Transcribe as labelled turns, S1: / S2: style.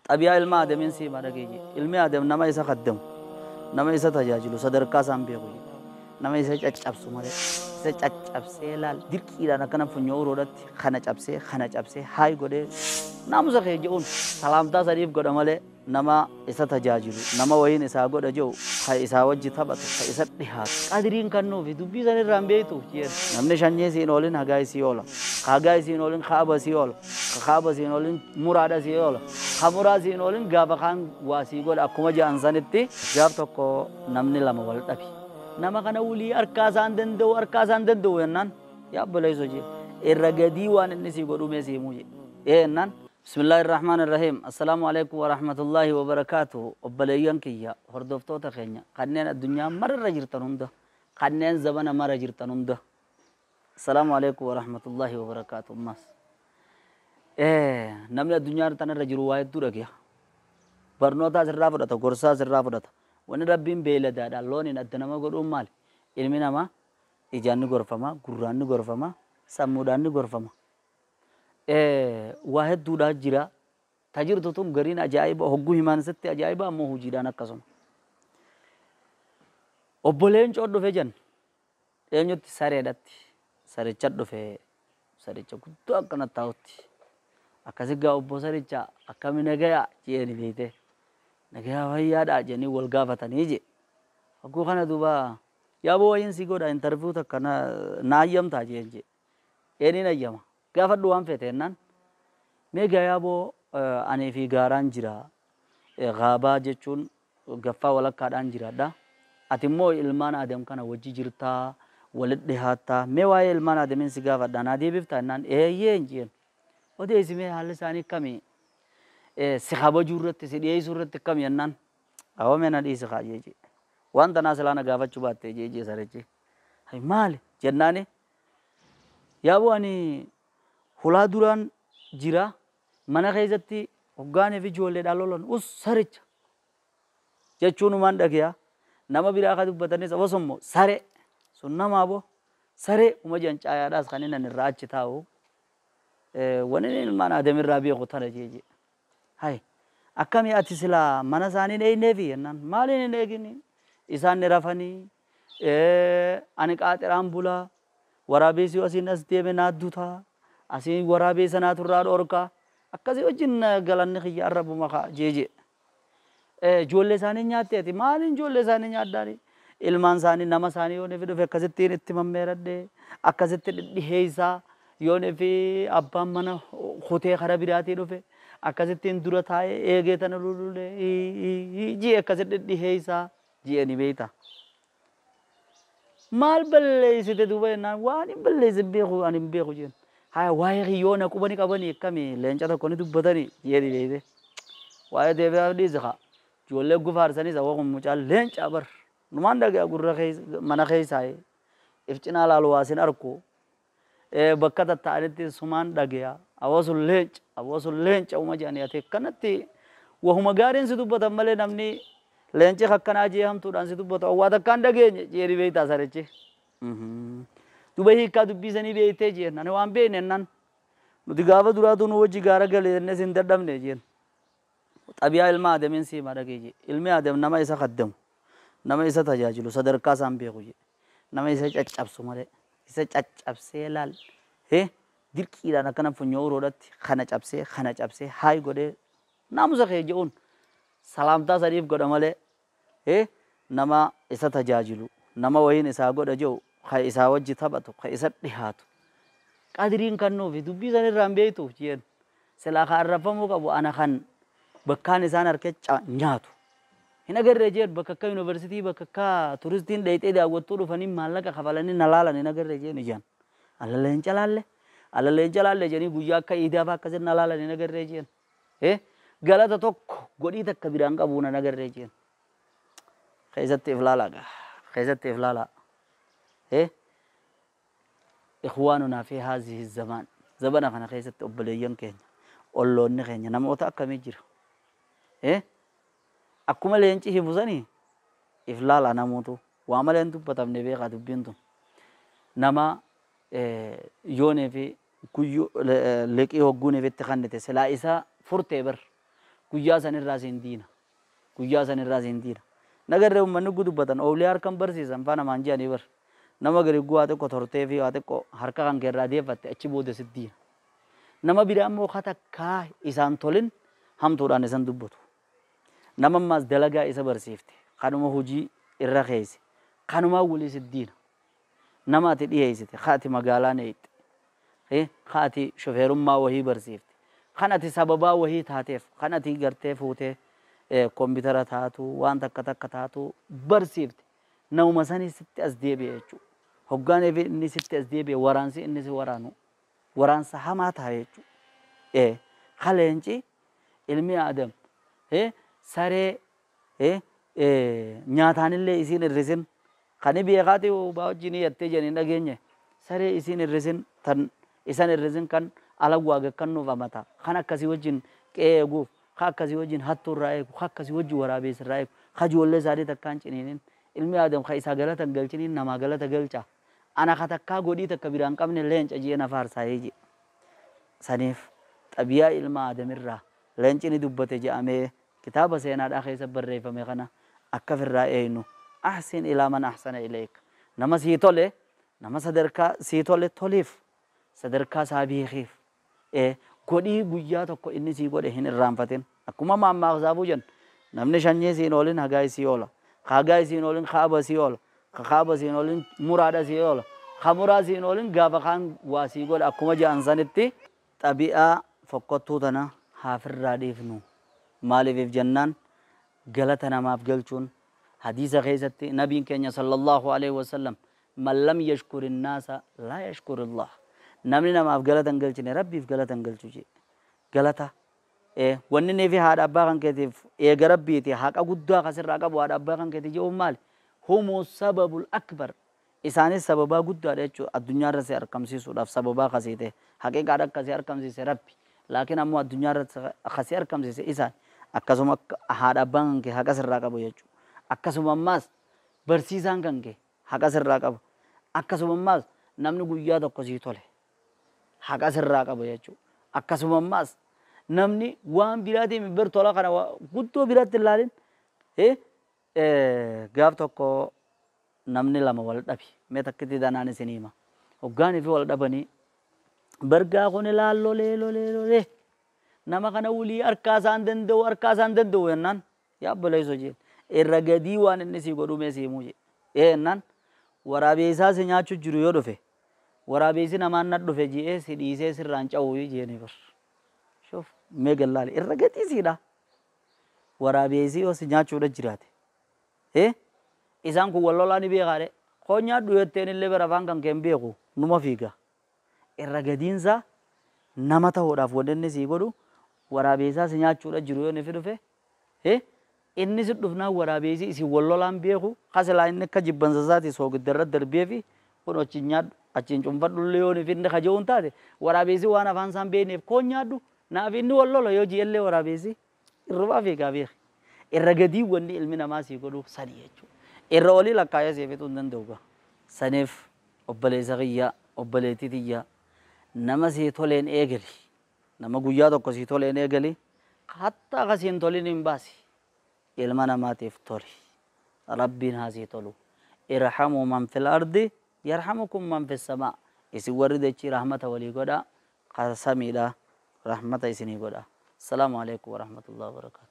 S1: طبيعة ilma ademin si madageji ilmi adem nama isa qaddam nama isa tajajilu sadarkaa isaan beeku nama isa caccabsu malee isa caccabsee laal dirqiidhaan akkana funyoo uroodhatti kana cabsee haay godhee naamusa kee je'uun salaamtaa sadiif godha malee nama isa tajajilu nama wayiin isaa godha je'u ka isaa wajji taphatu ka isa dhihaatu qadiriin kannuufi dubbii san irraan beektu jeen namni shanyee siin oolin hagaa isii oola ka hagaa isiin oolin kaaba isii oola ka kaaba isiin oolin muraada isii oola ka muraa isiin oolin gaafa kaan waa sii godha akkuma je'an sanitti gaaf tokko namni lama wal dhabi nama kana wulii harkaasaan danda'u yennaan yaabboleeyso jee irra gadii waan inni sii godhume siimuu jee yennaan بسم الله الرحمن الرحيم السلام عليكم ورحمة الله وبركاته وبليان كيا هردفتو تخينيا خنين الدنيا مرة جرتنون ده خنين زبنا مرة جرتنون ده السلام عليكم ورحمة الله وبركاته ماس نمل الدنيا رتنا رجل واحد دورك يا برنوتا سرافة ده كورسا سرافة ده وانا ربين بيلا ده دالوني ندنا ما قدوم مال علمنا ما إجاني غرفما قراني غرفما سموداني غرفما واحد دودا جرا تجربة توم غرين أجايب هجو همان ست أجايب أمه هجيرانا كسم أبولين شو أدو فيجن يعني تساري داتي ساري چادو في ساري چكتو أكنا تاوتي أكاسيغا أبو ساري چا أكامي نغايا جيني بيته نغايا وحيا دا جيني والغافة تنيجي أكو خانا دوبا يابو وين سيگو دا انترفيو تا كنا نايم تا جينجي يعني نايم gaafa du'aan feeteennan mee gayaaboo ani fi gaaraan jira gaabaa jechuun gaffaa walakkaadhaan jiraadha ati immoo ilmaan aadam kana wajji jirtaa walit dhihaattaa mee waa'ee ilmaan aadamin si gaafadha naa deebiftaa innaan eeyyee njeen odeessimee haalli isaanii akkamii si kabajuu irratti si dhiyeessuu irratti akkamii yennaan awwamee na dhiisi kaayee jee wanta naa silaa na gaafachuu baattee jee sarechi maali jennaani yaaboo ani hulaa duraan jira mana keessatti hoggaanii fi ijoolleedhaan lolan saricha jechuun uumaan dhageyaa nama biraa akka dubbatanis akkasuma saree sun nama aboo saree uma jedhan caayaadhaas kan inni irraa achi taa'u wanni ilmaan aadamirraa beeku tana jeeje hay akkamii ati silaa mana isaanii dheeyneefi yennaan maaliin hin eegini isaan ni rafanii ani qaaxiraan bulaa waraabessi asiin as deeme naadduu ta'a asii waraabee sanaatu irraa dhorka akkasii wajjin galanni kiyya arrabu maka jeeje ijoollee isaanii nyaatteeti maaliin ijoollee isaanii nyaaddaani ilmaan isaanii nama isaanii yoo nefi dhufe akkasittiin itti mammeeradhe akkasitti dhidhiheeysaa yoo nefi abbaan mana kutee kara biraatii dhufe akkasittiin dura taa'ee eegee tana lululee jee akkasitti dhidhiheeysaa jeeni beeyta maal balleeysite duuba jennaan waan hin balleeysin beeku ani hin beeku jeen haya waa'ee hiyyoona qubani qabanii akkamii leenca tokko ni dubbatanii jeeni beeyte waa'ee deebi'aa dhiisi haa ijoollee gufaarsanii isa waqum mucaan leenca bar numaan dhagaa gurra mana keessaa if cinaa laalu waasin arku bakka tattaa'anitti sumaan dhagaa awwaasun leenca uma jedhanii ati kanatti wahuma gaariin si dubbatan malee namni leenci akkanaa jee hamtuudhaan si dubbatu awwaa takkaan dhageenye jeeni beeytaa sarichi duba hiikaa dubbisanii beeytee jeen ani waan beekne nan nuti gaafa duraatu nu wajji gaara galee jennee sin dadhabne jeen xabiyaa ilma aadamin si madageeje ilmi aadam nama isa qaddamu nama isa tajaajilu sadarkaa isaan beeku je nama isa caccabsu malee isa caccabsee laal dirqiidhaan akkana funyoo uroodhatti kana cabsee haay godhee naamusa kee je'uun salaamtaa sadiif godha malee nama isa tajaajilu nama wayiin isaa godha je'u ka isaa wajji taphatu ka isa dhihaatu qadiriin kannuufi dubbii san irraan beektuuf jeen silaa ka arrafamuu qabu ana kan bakkaan isaan harkee nyaatu hin agarree jeen bakka akka yuunivarsiitii bakka akka turistiin dheeyxee daawwattuu dhufanii maallaqa kafalanii na laalan hin agarree jeen ijaan alalleen calaalle jení guyyaa akka iidaaf akkasin na laalan hin agarree jeen galata tokko godhii takka biraan qabu na agarree jeen keessatti if laalaa إخواننا في هذه الزمان زبنا خنا خيست أبليين كين أولون نخين نما أوتا أكمل جرا أكمل ينتهي هبوزاني إفلال أنا موتو وعمل أنتو بتام نبي قادو بينتو نما يوني في كيو لكي هجوني في التخانة سلا إسا فرتة بر guyyaa san irraa siin diina guyyaa san irraa siin diina nagarree ummanni gudubbatan oolii harkan barsiisan faana maan jedhanii bar nama gari waa xiqqoo tortee fi waa xiqqoo harka kan keerraa deeffatte achi booda si diina nama biraa immoo katakkaa isaan tolin hamtuudhaan isan dubbatu nama ammaas dalagaa isa barsiifte kanuma hojii irra keeyse kanuma walii si diina nama ati dhiyeessite kaati magaalaa neeyite kaati shofeerummaa wahii barsiifte kan ati sababaa wahii taateef kan ati gartee fuutee koompitara taatu waan takka takka taatu barsiifte nama sanii sitti as deebi'e jechuudha hoggaanee fi inni sitti as deebi'e waraansi inni si waraanu waraansa hamaa ta'a jechuudha kaleenci ilmi adam saree nyaataanillee isiin irrisin kan beekaati baa wajjin yattee jedhanii dhageenye saree isiin irrisin tan isan irrisin kan alagwaa gakkannuuf amata kan akkasii wajjin qe'ee eeguuf kan akkasii wajjin hattuu irraa eegu kan akkasii wajjin waraabessa irraa eegu kan ijoollee isaanii takkaan ciniinin ilmi adam kan isaa galata hin galchiniin namaa galata galcha ana katakkaa godhii takka biraan qabne leenca jee na faarsaayee jee saniif xabiyaa ilma adamirraa leenci ni dubbate jedhamee kitaaba seenaadhaa keessa barreeffame kana akka firraa eeynu ahsin ilaa man ahsana ilayka nama sii tole nama sadarkaa sii tole toliif sadarkaa isaa beekiif godhii guyyaa tokko inni sii godhe hin irraanfatin akkuma maammaaqsaafuu jen namni shanyee siin oolin hagaa isii oola hagaa isiin oolin kaaba isii oola kaaba isiin oolin muraadha isii oola muraa isiin oolin gaafa kaan waa sii godhe akkuma jedhan sanitti xabi'aa fokkottuu tana haafirraa dhiifnu maaliif jennaan galata namaaf galchuun hadiisa keessatti nabiin keenya sallallahu alaihi wasallam man lam yashkuri nnaasa laa yashkuri allah namni namaaf galata hin galchine rabbiif galata hin galchu jee galata wanni nee fi haadha abbaa kan keetiif eega rabbiiti haqa guddaa kasirraa qabu haadha abbaa kan keetii jechuun maali humu sababul akbar isaanis sababaa guddaadha jechuudha addunyaarra si argamsiisuudhaaf sababaa kasiite haqiiqaadha akkasii argamsiise rabbi laakiin ammoo addunyaarra akkasii argamsiise isaan akkasuma haadha abbaan kan kee haqa sirraa qabu jechuudha akkasuma ammaas barsiisaan kan kee haqa sirraa qabu akkasuma ammaas namni guyyaa tokko sii tole haqa sirraa qabu jechuudha akkasuma ammaas namni waan biraatiin bir tola kana guddoo biraatti ilaalin gaaf tokko namni lama wal dhabi mee takkitti danaan isin hima hoggaanii fi wal dhabanii bargaa kun lolee nama kana wulii harkaa isaan danda'u jennaan yaa obboleessoo jeen irra gadii waan inni sii godhu mee siimuu jee jennaan waraabessaa si nyaachuu jiru yoo dhufe waraabessi namaan na dhufe jee si dhiisee sirraan ca'uu jeeni bar shuf mee gallaale irra gadii siidha waraabessi yoo si nyaachuudha jiraate isaan kun wallolaa ni beekaadhe koo nyaadhu jetteen illee bara afaan kan keen beeku numa fiiga irra gadiinsa nama ta'uudhaaf wanni inni sii godhu waraabessaa si nyaachuudha jiru yoo nufi dhufe inni si dhufnaan waraabessi isin wallolaan beeku kasilaa inni akka jibbansa isaati soogiddarra darbee fi kun achiin nyaadhu achiin cunfadhullee yoo nufi inni kaja'uun taate waraabessi waan afaan isaan beekneef koo nyaadhu naaf inni wallola yoo ji'ellee waraabessi irrubaa fiigaa beeki irra gadii wanni ilmi namaa sii godhu sanii jechuudha irra olii lakkaayee seefetuu hin danda'u saniif obboleessa kiyyaa obboleettii tiyyaa nama sii toleen eegali nama guyyaa tokko sii toleen eegali hatta akkasiin tolin hin baasi ilma namaatiif toli rabbiin haa sii tolu irhamuu man fil ardi yarhamukum man fis samaa isin warri dachii rahmata walii godha samiidha rahmata isinii godha assalaamu alaikum warahmatullahi wabarakatuh